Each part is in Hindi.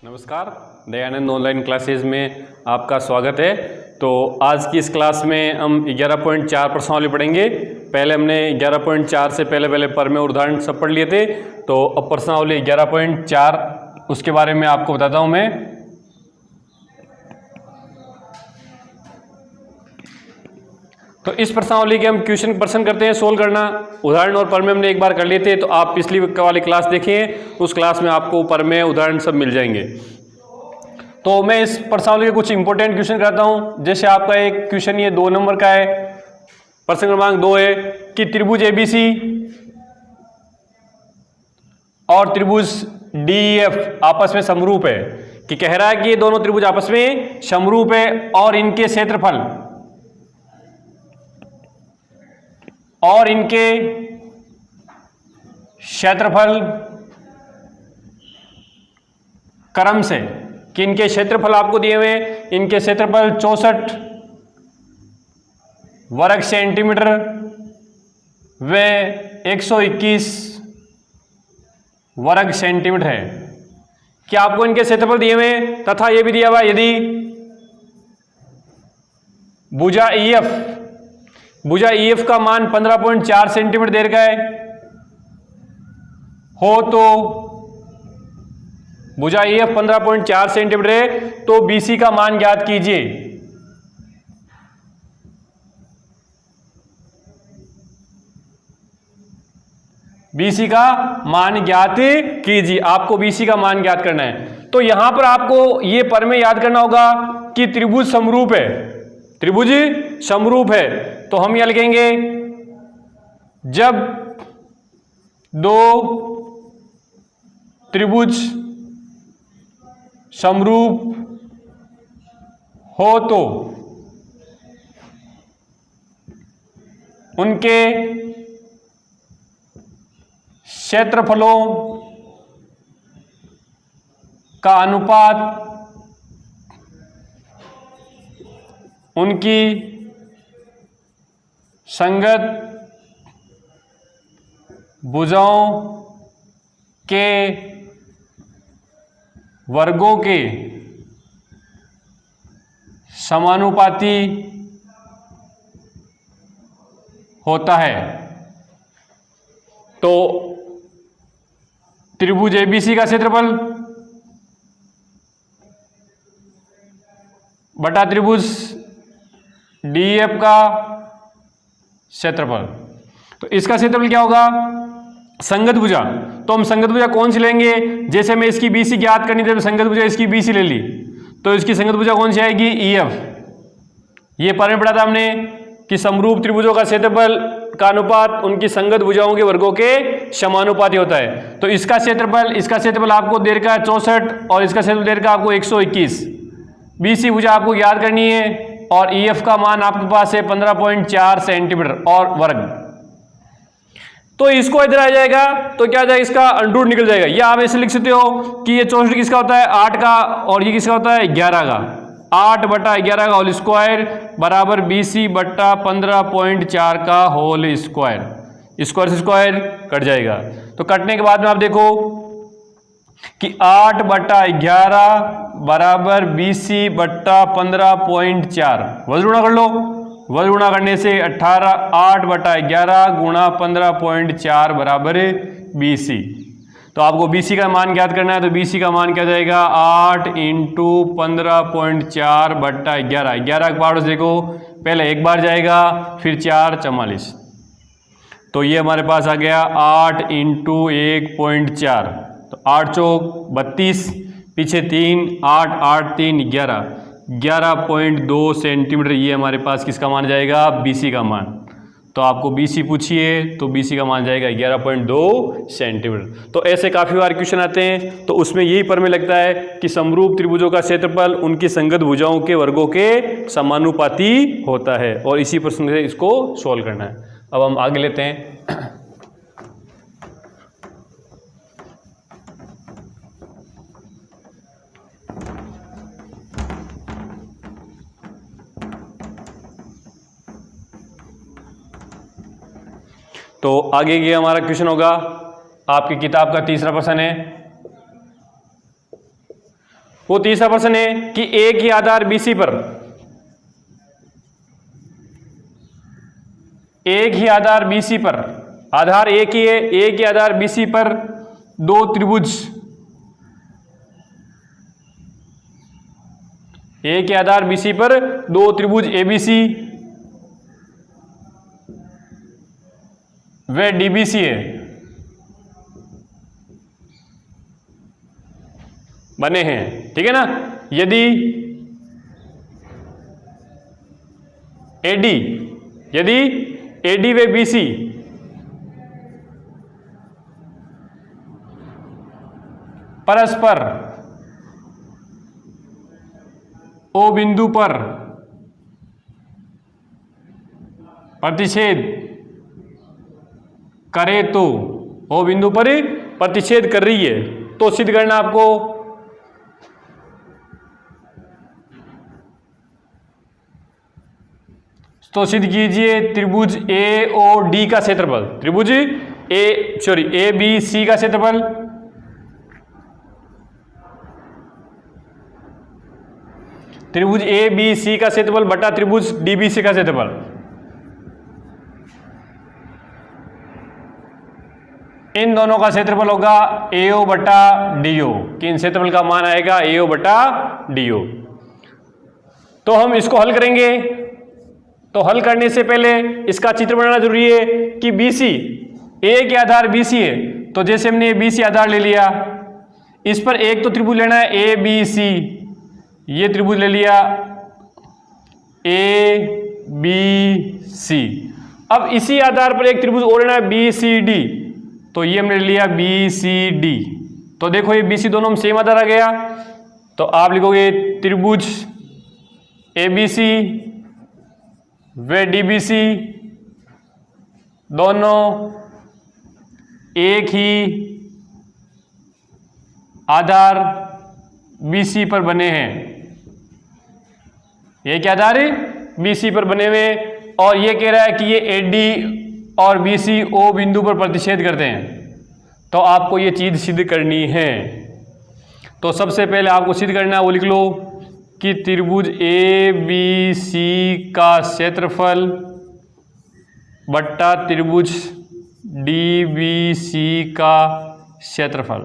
नमस्कार, दयानंद ऑनलाइन क्लासेज में आपका स्वागत है। तो आज की इस क्लास में हम 11.4 प्रश्नावली पढ़ेंगे। पहले हमने 11.4 से पहले परमेय उदाहरण सब पढ़ लिए थे। तो अब प्रश्नावली 11.4 उसके बारे में आपको बताता हूँ मैं। तो इस प्रश्नावली के हम क्वेश्चन प्रश्न करते हैं, सोल्व करना। उदाहरण और परमेय हमने एक बार कर लिए थे, तो आप पिछली वाली क्लास देखें, उस क्लास में आपको परमेय उदाहरण सब मिल जाएंगे। तो मैं इस प्रश्नावली के कुछ इंपॉर्टेंट क्वेश्चन कराता हूं। जैसे आपका एक क्वेश्चन ये 2 नंबर का है, प्रश्न क्रमांक 2 है कि त्रिभुज एबीसी और त्रिभुज डीईएफ आपस में समरूप है। कि कह रहा है कि ये दोनों त्रिभुज आपस में समरूप है और इनके क्षेत्रफल क्रम से, कि इनके क्षेत्रफल आपको दिए हुए, इनके क्षेत्रफल 64 वर्ग सेंटीमीटर व 121 वर्ग सेंटीमीटर है। कि आपको इनके क्षेत्रफल दिए हुए तथा यह भी दिया हुआ यदि भुजा EF का मान 15.4 सेंटीमीटर दे रखा है हो, तो भुजा EF 15.4 सेंटीमीटर है, तो BC का मान ज्ञात कीजिए। BC का मान ज्ञात कीजिए, आपको BC का मान ज्ञात करना है। तो यहां पर आपको यह परमेय याद करना होगा कि त्रिभुज समरूप है। त्रिभुज समरूप है तो हम यह लिखेंगे जब दो त्रिभुज समरूप हो तो उनके क्षेत्रफलों का अनुपात उनकी संगत भुजाओं के वर्गों के समानुपाती होता है। तो त्रिभुज एबीसी का क्षेत्रफल बटा त्रिभुज डीएफ का क्षेत्रफल, तो इसका क्षेत्रफल क्या होगा? संगत भुजा। तो हम संगत भुजा कौन सी लेंगे? जैसे मैं इसकी BC ज्ञात करनी थी, संगत भुजा इसकी BC ले ली, तो इसकी संगत भुजा कौन सी आएगी? EF। ये परमेय पढ़ा था हमने कि समरूप त्रिभुजों का क्षेत्रफल का अनुपात उनकी संगत भुजाओं के वर्गों के समानुपाती होता है। तो इसका क्षेत्रफल आपको दे रखा है 64 और इसका क्षेत्रफल दे रखा है आपको 121। BC भुजा आपको याद करनी है और EF का मान आपके पास है 15.4 सेंटीमीटर और वर्ग। तो इसको इधर आ जाएगा तो क्या आ जाएगा? इसका अंडरूट निकल जाएगा। या आप ऐसे लिख सकते हो कि ये 64 किसका होता है? 8 का, और ये किसका होता है? 11 का। 8 बटा 11 का होल स्क्वायर बराबर BC बटा 15.4 का होल स्क्वायर। स्क्वायर से स्क्वायर कट जाएगा। तो कटने के बाद में आप देखो कि 8 बटा 11 बराबर BC बट्टा 15.4। वज्र गुणा कर लो। वज्र गुणा करने से 8 बटा 11 गुणा 15.4 बराबर BC। तो आपको BC का मान ज्ञात करना है, तो BC का मान क्या जाएगा? 8 इंटू 15.4 बट्टा 11। 11 के पावर से देखो, पहले एक बार जाएगा, फिर 4 44। तो ये हमारे पास आ गया 8 इंटू 1.4। तो 8 चौक 32, पीछे 3, 8 8 3 11, 11.2 सेंटीमीटर। ये हमारे पास किसका मान जाएगा? BC का मान। तो आपको BC पूछिए तो BC का मान जाएगा 11.2 सेंटीमीटर। तो ऐसे काफ़ी बार क्वेश्चन आते हैं, तो उसमें यही परमेय लगता है कि समरूप त्रिभुजों का क्षेत्रफल उनकी संगत भुजाओं के वर्गों के समानुपाती होता है, और इसी प्रश्न से इसको सॉल्व करना है। अब हम आगे लेते हैं। तो आगे ये हमारा क्वेश्चन होगा, आपकी किताब का तीसरा प्रश्न है। वो तीसरा प्रश्न है कि एक ही आधार BC पर, एक ही आधार BC पर, आधार एक ही है, एक ही आधार BC पर दो त्रिभुज, एक ही आधार BC पर दो त्रिभुज ABC व DBC है, बने हैं, ठीक है ना। यदि AD व BC परस्पर O बिंदु पर प्रतिच्छेद करे तो, O बिंदु पर प्रतिच्छेद कर रही है तो सिद्ध करना आपको तो सिद्ध कीजिए त्रिभुज AOD का क्षेत्रफल, त्रिभुज ABC का क्षेत्रफल त्रिभुज ABC का क्षेत्रफल बटा त्रिभुज DBC का क्षेत्रफल। इन दोनों का क्षेत्रफल होगा AO बटा DO, कि इन क्षेत्रफल का मान आएगा AO बटा DO। तो हम इसको हल करेंगे, तो हल करने से पहले इसका चित्र बनाना जरूरी है कि BC, एक ही आधार BC है, तो जैसे हमने BC आधार ले लिया, इस पर एक तो त्रिभुज लेना है ABC, ये त्रिभुज ले लिया ABC। अब इसी आधार पर एक त्रिभुज और लेना है BCD, तो ये हमने ले लिया BCD। तो देखो ये BC दोनों में सेम आधार आ गया, तो आप लिखोगे त्रिभुज ABC व DBC दोनों एक ही आधार BC पर बने हैं, ये क्या आधार है BC पर बने हुए, और ये कह रहा है कि ये AD और BC O बिंदु पर प्रतिच्छेद करते हैं, तो आपको ये चीज सिद्ध करनी है। तो सबसे पहले आपको सिद्ध करना है, वो लिख लो कि त्रिभुज ABC का क्षेत्रफल बट्टा त्रिभुज DBC का क्षेत्रफल।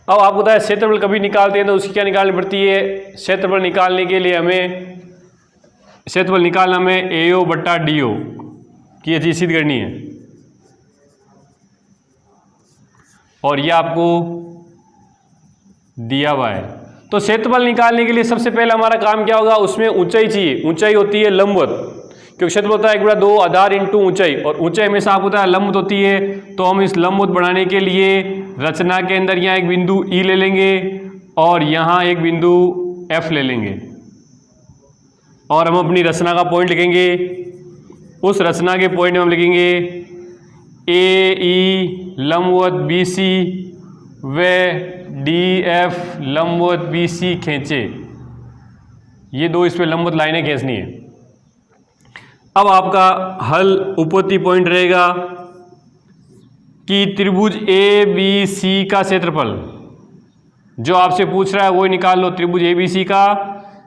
अब आपको पता है क्षेत्रफल कभी निकालते हैं तो उसकी क्या निकालनी पड़ती है, क्षेत्रफल निकालने के लिए हमें क्षेत्रफल निकालना में AO बट्टा DO की ये चीज सिद्ध करनी है, और ये आपको दिया हुआ है। तो क्षेत्रफल निकालने के लिए सबसे पहले हमारा काम क्या होगा, उसमें ऊंचाई चाहिए, ऊंचाई होती है लंबवत, क्योंकि क्षेत्रफल होता है 1/2 आधार इंटू ऊंचाई, और ऊंचाई हमेशा आपको पता है लंबवत होती है। तो हम इस लंबवत बढ़ाने के लिए रचना के अंदर यहाँ एक बिंदु E ले लेंगे और यहाँ एक बिंदु F ले लेंगे, और हम अपनी रचना का पॉइंट लिखेंगे। उस रचना के पॉइंट में हम लिखेंगे AE लंबवत BC व DF लंबवत BC खींचे, ये दो इस पे लंबवत लाइनें खींचनी है। अब आपका हल उपपत्ति पॉइंट रहेगा कि त्रिभुज ABC का क्षेत्रफल, जो आपसे पूछ रहा है वही निकाल लो, त्रिभुज ABC का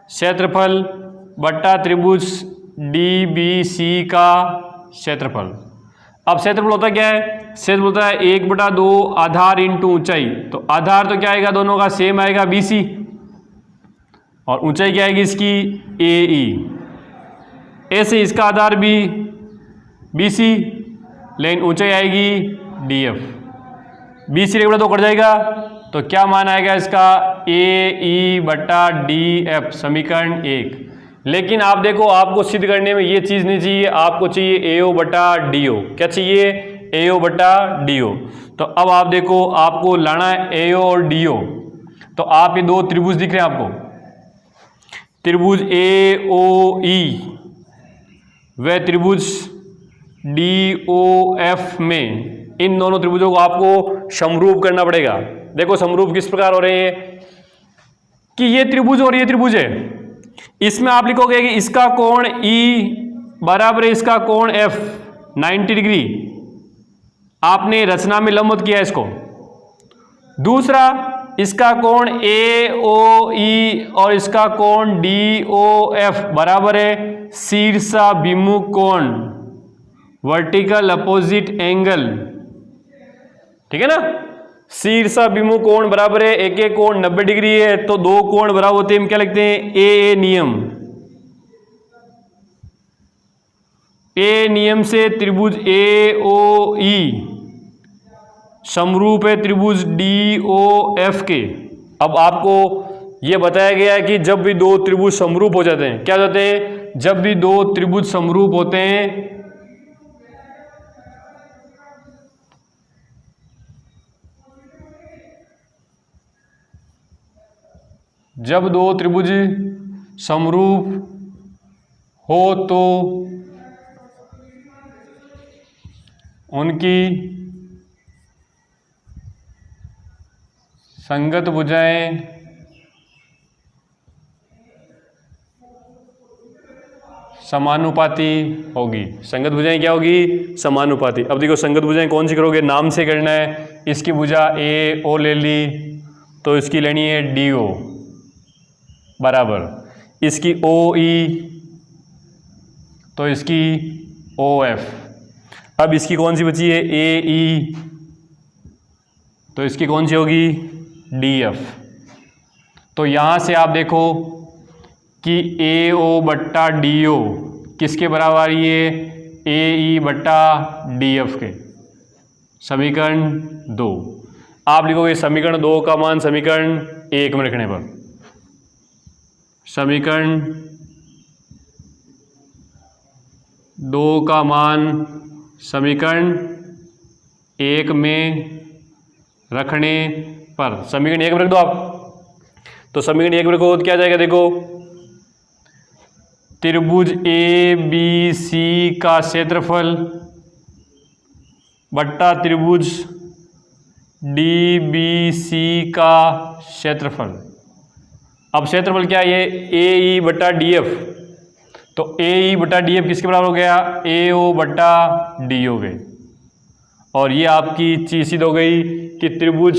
क्षेत्रफल बट्टा त्रिभुज DBC का क्षेत्रफल। अब क्षेत्रफल होता क्या है, क्षेत्रफल होता है 1/2 आधार इंटू ऊंचाई, तो आधार तो क्या आएगा, दोनों का सेम आएगा BC, और ऊंचाई क्या आएगी इसकी AE। ऐसे इसका आधार भी BC, लेकिन ऊंचाई आएगी DF। BC 1/2 कट जाएगा, तो क्या मान आएगा इसका AE बटा DF, समीकरण 1। लेकिन आप देखो आपको सिद्ध करने में ये चीज़ नहीं चाहिए, आपको चाहिए AO बटा DO। क्या चाहिए, AO बटा DO। तो अब आप देखो आपको लाना है AO और DO, तो आप ये दो त्रिभुज दिख रहे हैं आपको, त्रिभुज AOE व त्रिभुज DOF में इन दोनों त्रिभुजों को आपको समरूप करना पड़ेगा। देखो समरूप किस प्रकार हो रहे हैं कि ये त्रिभुज और ये त्रिभुज है, इसमें आप लिखोगे कि इसका कोण E बराबर है इसका कोण F 90 डिग्री, आपने रचना में लंबवत किया इसको। दूसरा इसका कोण AOE और इसका कोण DOF बराबर है शीर्षाभिमुख कोण, वर्टिकल अपोजिट एंगल, ठीक है ना। शीर्षाभिमुख कोण बराबर है, एक एक कोण 90 डिग्री है, तो दो कोण बराबर होते हैं, हम क्या लिखते हैं ए नियम। ए नियम से त्रिभुज AOE समरूप है त्रिभुज DOF के। अब आपको यह बताया गया है कि जब भी दो त्रिभुज समरूप हो जाते हैं, क्या हो जाते हैं, जब भी दो त्रिभुज समरूप होते हैं, जब दो त्रिभुज समरूप हो तो उनकी संगत भुजाएं समानुपाती होगी। संगत भुजाएं क्या होगी, समानुपाती। अब देखो संगत भुजाएं कौन सी करोगे, नाम से करना है। इसकी भुजा AO ले ली तो इसकी लेनी है DO बराबर, इसकी OE तो इसकी OF। अब इसकी कौन सी बची है AE तो इसकी कौन सी होगी DF। तो यहाँ से आप देखो कि AO बट्टा DO किसके बराबर आ रही है, AE बट्टा DF के। समीकरण 2 आप लिखोगे समीकरण 2 का मान समीकरण 1 में रखने पर, समीकरण 2 का मान समीकरण 1 में रखने पर, समीकरण 1 में रख दो आप। तो समीकरण 1 में रखो तो क्या जाएगा, देखो त्रिभुज ABC का क्षेत्रफल बट्टा त्रिभुज DBC का क्षेत्रफल। अब क्षेत्रफल क्या है, ये AE बट्टा DF, तो AE बट्टा DF किसके बराबर हो गया, AO बट्टा DO के। और ये आपकी चीज सिद्ध हो गई कि त्रिभुज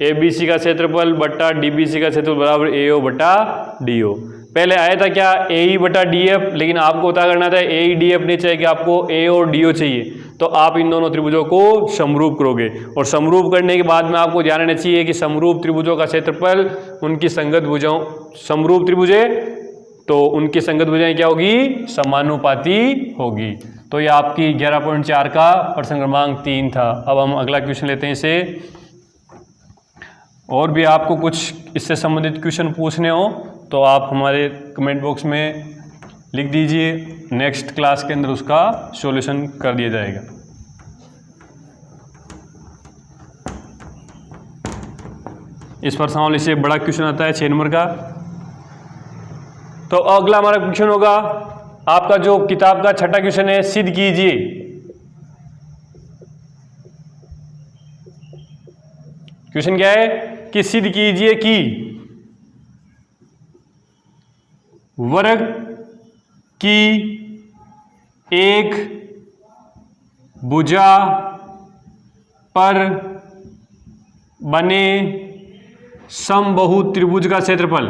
ABC का क्षेत्रफल बट्टा DBC का क्षेत्रफल बराबर AO बट्टा DO। पहले आया था क्या AE बट्टा DF, लेकिन आपको पता करना था AE DF नहीं चाहिए कि आपको A और DO चाहिए, तो आप इन दोनों त्रिभुजों को समरूप करोगे। और समरूप करने के बाद में आपको ध्यान रहना चाहिए कि समरूप त्रिभुजों का क्षेत्रफल उनकी संगत भुजाओं, समरूप त्रिभुज है तो उनकी संगत भुजाएं क्या होगी, समानुपाती होगी। तो ये आपकी 11.4 का प्रश्न क्रमांक 3 था। अब हम अगला क्वेश्चन लेते हैं इसे। और भी आपको कुछ इससे संबंधित क्वेश्चन पूछने हो तो आप हमारे कमेंट बॉक्स में लिख दीजिए, नेक्स्ट क्लास के अंदर उसका सॉल्यूशन कर दिया जाएगा। इस प्रश्नावली से बड़ा क्वेश्चन आता है 6 नंबर का। तो अगला हमारा क्वेश्चन होगा आपका जो किताब का छठा क्वेश्चन है, सिद्ध कीजिए। क्वेश्चन क्या है कि सिद्ध कीजिए कि वर्ग की एक भुजा पर बने समबाहु त्रिभुज का क्षेत्रफल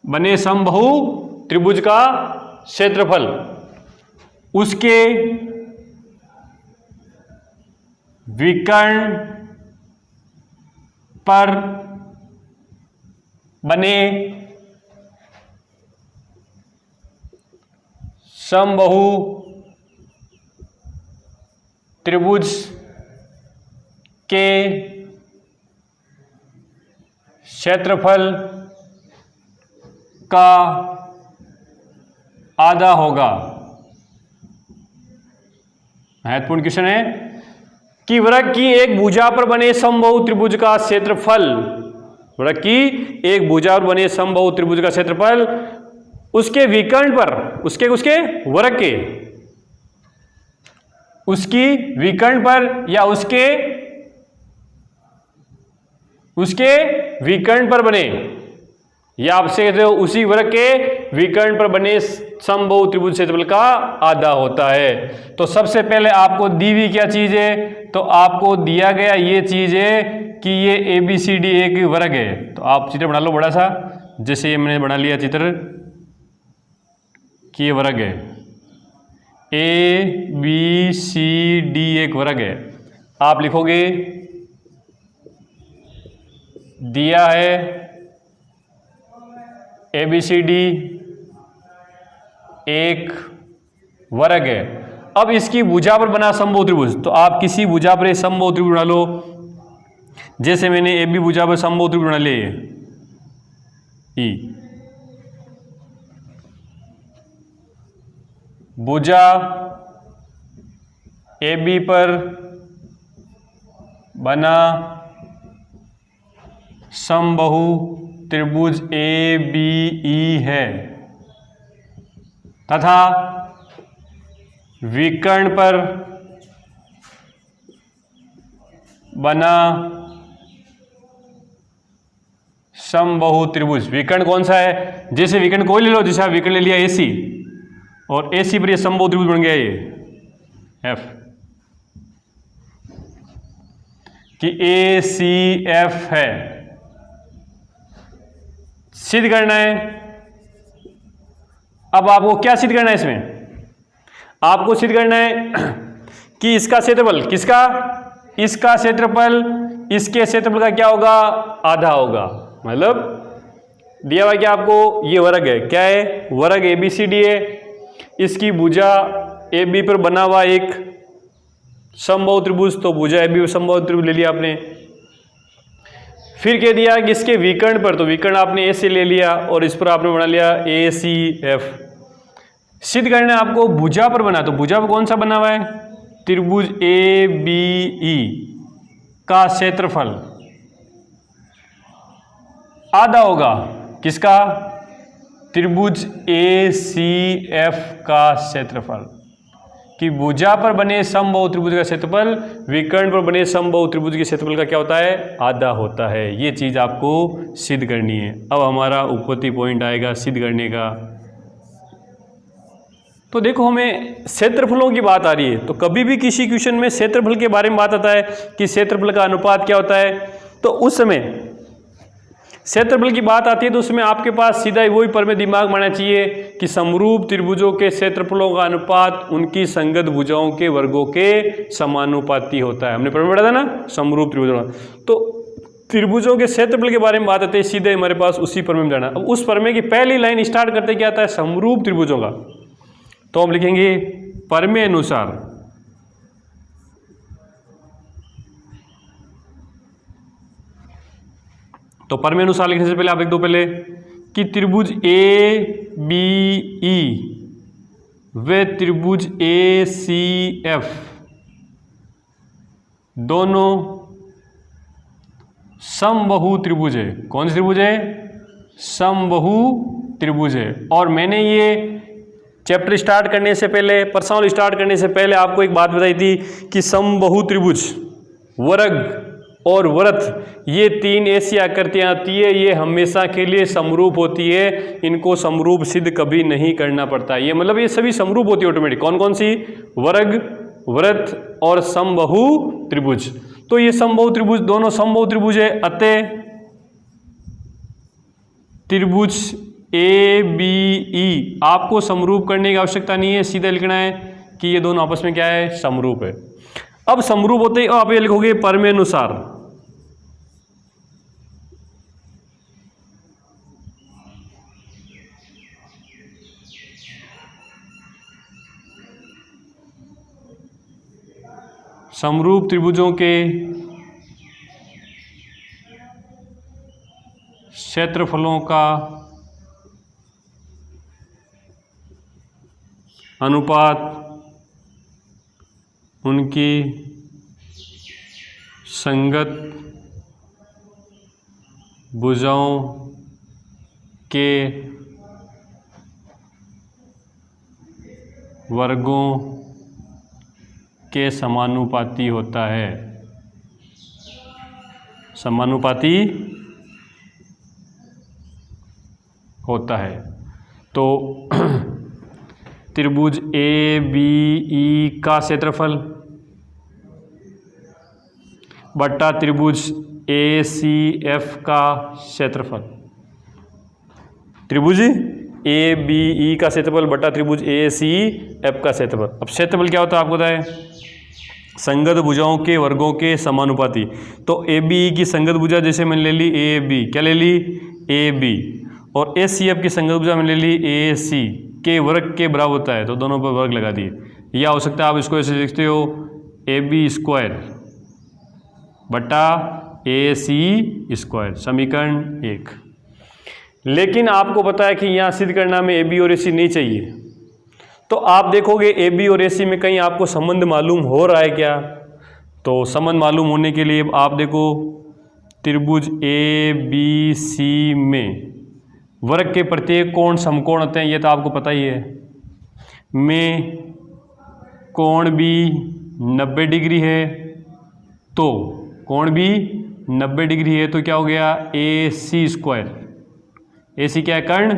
बने समबाहु त्रिभुज का क्षेत्रफल उसके विकर्ण पर बने समबाहु त्रिभुज के क्षेत्रफल का आधा होगा। महत्वपूर्ण क्वेश्चन है कि वृत्त की एक भुजा पर बने समबाहु त्रिभुज का क्षेत्रफल, वृत्त की एक भुजा पर बने समबाहु त्रिभुज का क्षेत्रफल उसके विकर्ण पर, उसके वृत्त के उसकी विकर्ण पर या उसके विकर्ण पर बने या आपसे कहते हो उसी वर्ग के विकर्ण पर बने समबाहु त्रिभुज क्षेत्रफल का आधा होता है। तो सबसे पहले आपको दी हुई क्या चीज है, तो आपको दिया गया ये चीज है कि ये ABCD एक वर्ग है। तो आप चित्र बना लो बड़ा सा, जैसे ये मैंने बना लिया चित्र कि ये वर्ग है, ABCD एक वर्ग है। आप लिखोगे दिया है ABCD एक वर्ग है। अब इसकी भुजा पर बना समबाहु त्रिभुज, तो आप किसी भुजा पर समबाहु त्रिभुज बना लो, जैसे मैंने AB भुजा पर समबाहु त्रिभुज बना लिए E, भुजा AB पर बना समबाहु त्रिभुज ABE है तथा विकर्ण पर बना समबाहु त्रिभुज। विकर्ण कौन सा है, जैसे विकर्ण कोई ले लो, जैसे आप विकर्ण ले लिया AC और AC पर ये समबाहु त्रिभुज बन गया ये F कि ACF है। सिद्ध करना है। अब आपको क्या सिद्ध करना है, इसमें आपको सिद्ध करना है कि इसका क्षेत्रफल, किसका, इसका क्षेत्रफल इसके क्षेत्रफल का क्या होगा, आधा होगा। मतलब दिया हुआ क्या आपको, ये वर्ग है, क्या है, वर्ग ABCD है, इसकी भुजा AB पर बना हुआ एक समबाहु त्रिभुज, तो भुजा AB पर समबाहु त्रिभुज ले लिया आपने। फिर कह दिया कि इसके विकर्ण पर, तो विकर्ण आपने A से ले लिया और इस पर आपने बना लिया ACF। सिद्ध करना है आपको भुजा पर बना, तो भुजा पर कौन सा बना हुआ है, त्रिभुज ABE का क्षेत्रफल आधा होगा, किसका, त्रिभुज ACF का क्षेत्रफल, कि भुजा पर बने समबाहु त्रिभुज का क्षेत्रफल विकर्ण पर बने समबाहु त्रिभुज के क्षेत्रफल का क्या होता है, आधा होता है। ये चीज़ आपको सिद्ध करनी है। अब हमारा उत्पत्ति पॉइंट आएगा सिद्ध करने का। तो देखो हमें क्षेत्रफलों की बात आ रही है, तो कभी भी किसी क्वेश्चन में क्षेत्रफल के बारे में बात आता है कि क्षेत्रफल का अनुपात क्या होता है, तो उस समय क्षेत्रफल की बात आती है तो उसमें आपके पास सीधा वही प्रमेय दिमाग में आना चाहिए कि समरूप त्रिभुजों के क्षेत्रफलों का अनुपात उनकी संगत भुजाओं के वर्गों के समानुपाती होता है। हमने प्रमेय पढ़ा था ना, समरूप त्रिभुजों। तो त्रिभुजों के क्षेत्रफल के बारे में बात आती है, सीधे हमारे पास उसी प्रमेय में जाना। अब उस प्रमेय की पहली लाइन स्टार्ट करते क्या आता है, समरूप त्रिभुजों का। तो हम लिखेंगे प्रमेय अनुसार तो प्रमेय अनुसार लिखने से पहले आप लिख दो पहले कि त्रिभुज ABE व त्रिभुज ACF दोनों समबाहु त्रिभुज है। कौन सी त्रिभुज है, समबाहु त्रिभुज है। और मैंने ये चैप्टर स्टार्ट करने से पहले, प्रश्नावली स्टार्ट करने से पहले आपको एक बात बताई थी कि समबाहु त्रिभुज, वर्ग और वृत्त, ये तीन ऐसी आकृतियां आती है, ये हमेशा के लिए समरूप होती है। इनको समरूप सिद्ध कभी नहीं करना पड़ता। ये मतलब ये सभी समरूप होती है ऑटोमेटिक। कौन कौन सी, वर्ग, वृत्त और समबाहु त्रिभुज। तो ये समबाहु त्रिभुज दोनों समबाहु त्रिभुज है, अतः त्रिभुज ABE आपको समरूप करने की आवश्यकता नहीं है, सीधा लिखना है कि ये दोनों आपस में क्या है, समरूप है। अब समरूप होते ही आप ये लिखोगे प्रमेय अनुसार। समरूप त्रिभुजों के क्षेत्रफलों का अनुपात उनकी संगत भुजाओं के वर्गों के समानुपाती होता है। समानुपाती होता है। तो त्रिभुज ए बी ई का क्षेत्रफल बट्टा त्रिभुज ए सी एफ का क्षेत्रफल, त्रिभुज ए बी ई का क्षेत्रफल बट्टा त्रिभुज ए सी एफ का क्षेत्रफल। अब क्षेत्रफल क्या होता है आपको बताएं, संगत भुजाओं के वर्गों के समानुपाती। तो ए बी ई की संगत भुजा जैसे मैंने ले ली ए बी, क्या ले ली ए बी, और ए सी एफ की संगत भुजा मैंने ले ली ए सी के वर्ग के बराबर होता है, तो दोनों पर वर्ग लगा दिए। या हो सकता है आप इसको ऐसे लिखते हो ए बी स्क्वायर बटा ए सी स्क्वायर, समीकरण 1। लेकिन आपको पता है कि यहाँ सिद्ध करना में ए बी और ए सी नहीं चाहिए, तो आप देखोगे ए बी और ए सी में कहीं आपको संबंध मालूम हो रहा है क्या। तो संबंध मालूम होने के लिए आप देखो त्रिभुज ए बी सी में वर्ग के प्रत्येक कोण समकोण होते हैं, ये तो आपको पता ही है। में कोण भी 90 डिग्री है, तो कोण भी 90 डिग्री है, तो क्या हो गया ए सी स्क्वायर, ए सी क्या है कर्ण,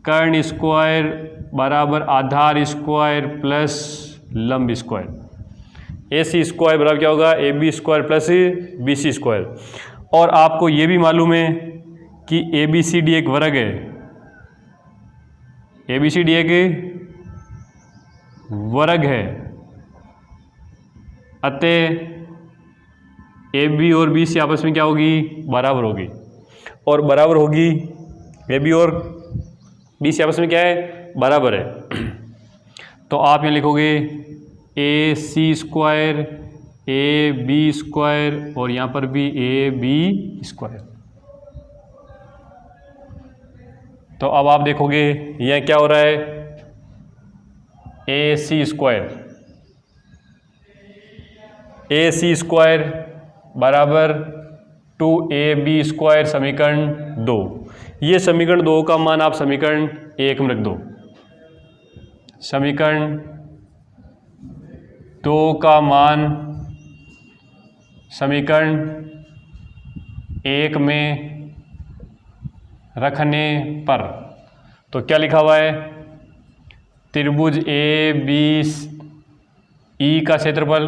कर्ण स्क्वायर बराबर आधार स्क्वायर प्लस लंब स्क्वायर। ए सी स्क्वायर बराबर क्या होगा A B square plus B C square. और आपको ये भी मालूम है कि ए बी सी डी एक वर्ग है, ए बी सी डी एक वर्ग है, अतः ए बी और बी सी आपस में क्या होगी बराबर होगी, और बराबर होगी ए बी और बी सी आपस में क्या है बराबर है। तो आप यहाँ लिखोगे ए सी स्क्वायर ए बी स्क्वायर और यहाँ पर भी ए बी स्क्वायर। तो अब आप देखोगे यह क्या हो रहा है ए सी स्क्वायर बराबर 2ab स्क्वायर, समीकरण 2। ये समीकरण 2 का मान आप समीकरण 1 में रख दो। समीकरण 2 का मान समीकरण 1 में रखने पर तो क्या लिखा हुआ है, त्रिभुज ए बी ई का क्षेत्रफल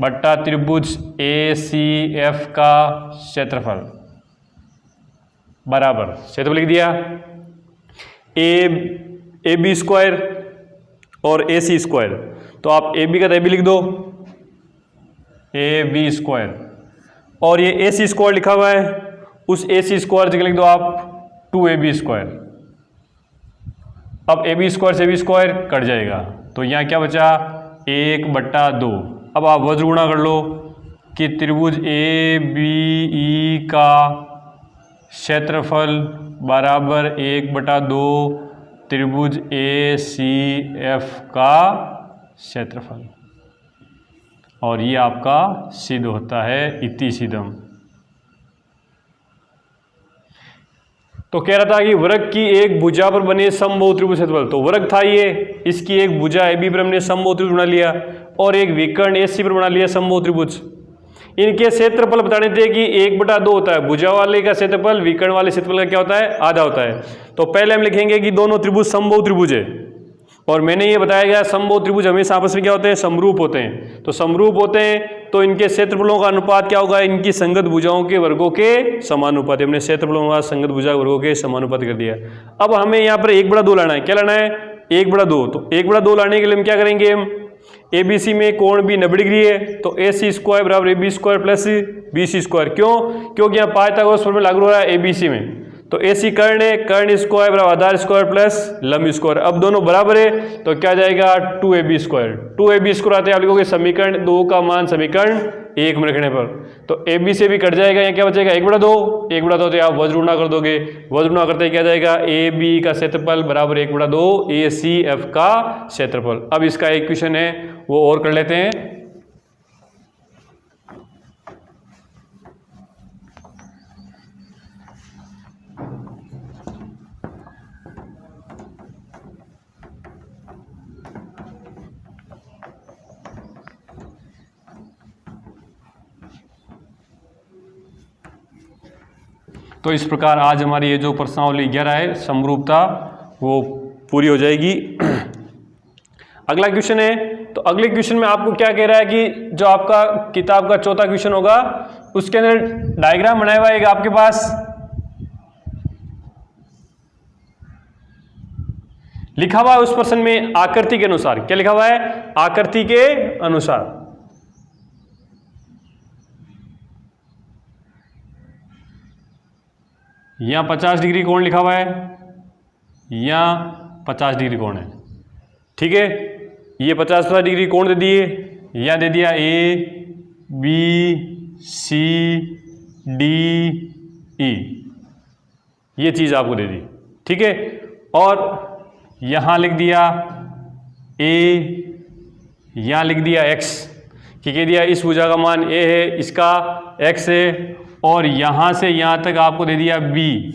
बट्टा त्रिभुज ए सी एफ का क्षेत्रफल बराबर, क्षेत्रफल लिख दिया ए बी स्क्वायर और ए सी स्क्वायर। तो आप ए बी का तो ए बी लिख दो, ए बी स्क्वायर, और ये ए सी स्क्वायर लिखा हुआ है, उस ए सी स्क्वायर जगह लिख दो आप 2ab स्क्वायर। अब ए बी स्क्वायर से बी स्क्वायर कट जाएगा, तो यहाँ क्या बचा 1/2। अब आप वज्र गुणा कर लो कि त्रिभुज ए बी ई का क्षेत्रफल बराबर 1/2 त्रिभुज ए सी एफ का क्षेत्रफल, और ये आपका सिद्ध होता है इति सिद्धम। तो कह रहा था कि वर्ग की एक भुजा पर बने समबाहु त्रिभुज क्षेत्रफल, तो वर्ग था ये, इसकी एक भुजा ए बी पर हमने समबाहु त्रिभुज बना लिया और एक विकर्ण ए सी पर बना लिया समबाहु त्रिभुज। इनके क्षेत्रफल बताने थे कि 1/2 होता है, भुजा वाले का क्षेत्रफल विकर्ण वाले क्षेत्रफल का क्या होता है आधा होता है। तो पहले हम लिखेंगे कि दोनों त्रिभुज समबाहु त्रिभुज है, और मैंने ये बताया गया समबाहु त्रिभुज हमेशा आपस में क्या होते हैं समरूप होते हैं। तो समरूप होते हैं तो इनके क्षेत्रफलों का अनुपात क्या होगा, इनकी संगत भुजाओं के वर्गों के समानुपाती। हमने क्षेत्रफलों का संगत भुजा वर्गों के समानुपाती कर दिया। अब हमें यहाँ पर 1/2 लाना है, क्या लाना है 1/2। तो 1/2 लाने के लिए हम क्या करेंगे, हम ए बी सी में कोण भी 90 डिग्री है, तो ए सी स्क्वायर बराबर A B square plus B C square. क्यों, क्योंकि यहाँ पाइथागोरस फॉर्मूला लागू हो रहा है ए बी सी में। तो ए सी कर्ण है, कर्ण स्क्वायर बराबर आधार स्क्वायर प्लस लंब स्क्वायर। अब दोनों बराबर है तो क्या जाएगा 2ab स्क्वायर। 2ab स्क्वायर आते हैं आप लिखोगे समीकरण 2 का मान समीकरण 1 में रखने पर, तो ए बी से भी कट जाएगा, यहाँ क्या बचेगा 1/2। 1/2 तो आप वज्र गुणा कर दोगे, वज्र गुणा करते क्या जाएगा ए बी का क्षेत्रफल बराबर 1/2 ए सी एफ का क्षेत्रफल। अब इसका एक क्वेश्चन है वो और कर लेते हैं। तो इस प्रकार आज हमारी ये जो प्रश्नावली 11 है समरूपता वो पूरी हो जाएगी। अगला क्वेश्चन है, तो अगले क्वेश्चन में आपको क्या कह रहा है कि जो आपका किताब का चौथा क्वेश्चन होगा उसके अंदर डायग्राम बनाया हुआ है आपके पास, लिखा हुआ है उस प्रश्न में आकृति के अनुसार। क्या लिखा हुआ है? आकृति के अनुसार। यहां 50 डिग्री कोण लिखा हुआ है, यहां 50 डिग्री कोण है, ठीक है। ये 50 डिग्री कोण दे दिए, यहां दे दिया A B C D E, ये चीज आपको दे दी, ठीक है। और यहां लिख दिया ए, यहां लिख दिया एक्स, कि कह दिया इस भुजा का मान ए है, इसका एक्स है, और यहां से यहां तक आपको दे दिया बी,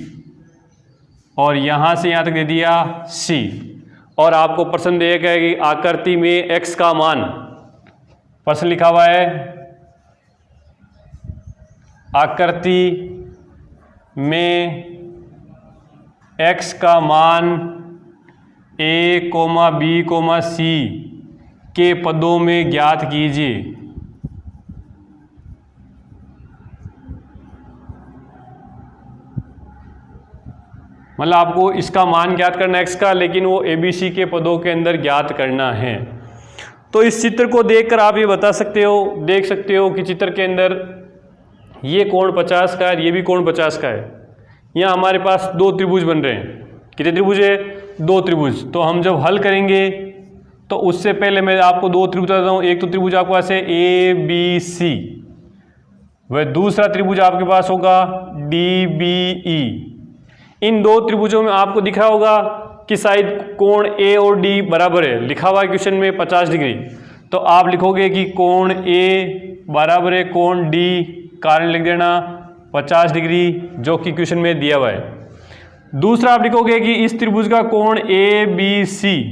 और यहां से यहां तक दे दिया सी। और आपको प्रश्न दिया गया है कि आकृति में x का मान, प्रश्न लिखा हुआ है आकृति में x का मान a, b, c के पदों में ज्ञात कीजिए। मतलब आपको इसका मान ज्ञात करना है x का, लेकिन वो ABC के पदों के अंदर ज्ञात करना है। तो इस चित्र को देखकर आप ये बता सकते हो, देख सकते हो कि चित्र के अंदर ये कोण 50 का है, ये भी कोण 50 का है। यहाँ हमारे पास दो त्रिभुज बन रहे हैं। कितने त्रिभुज है? दो त्रिभुज। तो हम जब हल करेंगे तो उससे पहले मैं आपको दो त्रिभुज बताता हूँ। एक तो त्रिभुज आपके पास है ABC, वह दूसरा त्रिभुज आपके पास होगा DBE। इन दो त्रिभुजों में आपको दिख रहा होगा कि शायद कोण A और D बराबर है, लिखा हुआ है क्वेश्चन में 50 डिग्री। तो आप लिखोगे कि कोण A बराबर है कोण D, कारण लिख देना 50 डिग्री, जो कि क्वेश्चन में दिया हुआ है। दूसरा आप लिखोगे कि इस त्रिभुज का कोण ABC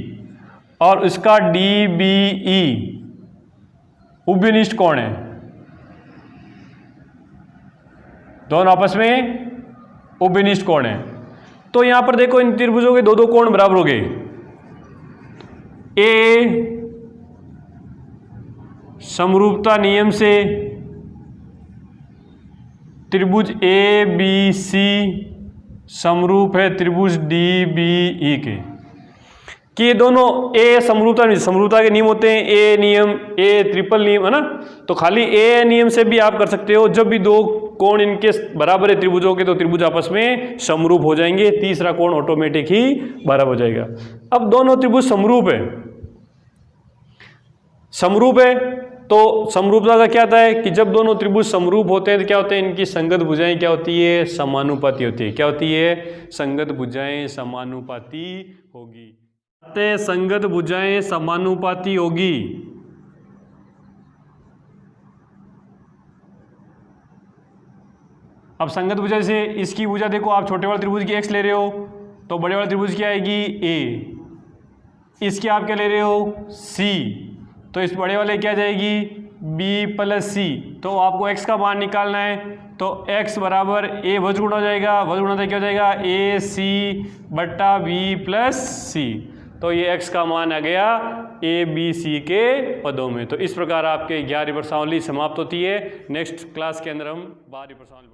और इसका DBE उभयनिष्ठ कोण है, दोनों आपस में उभयनिष्ठ कोण है। तो यहां पर देखो इन त्रिभुजों के दो दो कोण बराबर हो गए। ए समरूपता नियम से त्रिभुज ABC समरूप है त्रिभुज DBE के, कि ये दोनों ए समरूपता के नियम होते हैं, ए नियम, ए ट्रिपल नियम, है ना। तो खाली ए नियम से भी आप कर सकते हो, जब भी दो कोण इनके बराबर है त्रिभुजों के तो त्रिभुज आपस में समरूप हो जाएंगे, तीसरा कोण ऑटोमेटिक ही बराबर हो जाएगा। अब दोनों त्रिभुज समरूप है, तो समरूपता का क्या आता है कि जब दोनों त्रिभुज समरूप होते हैं तो क्या होते हैं, इनकी संगत भुजाएं क्या होती है? समानुपाती होती है। क्या होती है? संगत भुजाएं समानुपाती होगी। संगत भुजाएं समानुपाती होगी। अब संगत भुजा से इसकी भुजा देखो, आप छोटे वाले त्रिभुज की x ले रहे हो तो बड़े वाले त्रिभुज की आएगी a, इसकी आप क्या ले रहे हो? c, तो इस बड़े वाले क्या जाएगी? b plus c। तो आपको x का मान निकालना है, तो x बराबर a भुज गुणा हो जाएगा, भुज गुणा क्या हो जाएगा? a c बट्टा b प्लस c। तो ये x का मान आ गया a b c के पदों में। तो इस प्रकार आपके 11वीं प्रश्नावली समाप्त होती है। नेक्स्ट क्लास के अंदर हम 12वीं प्रश्नावली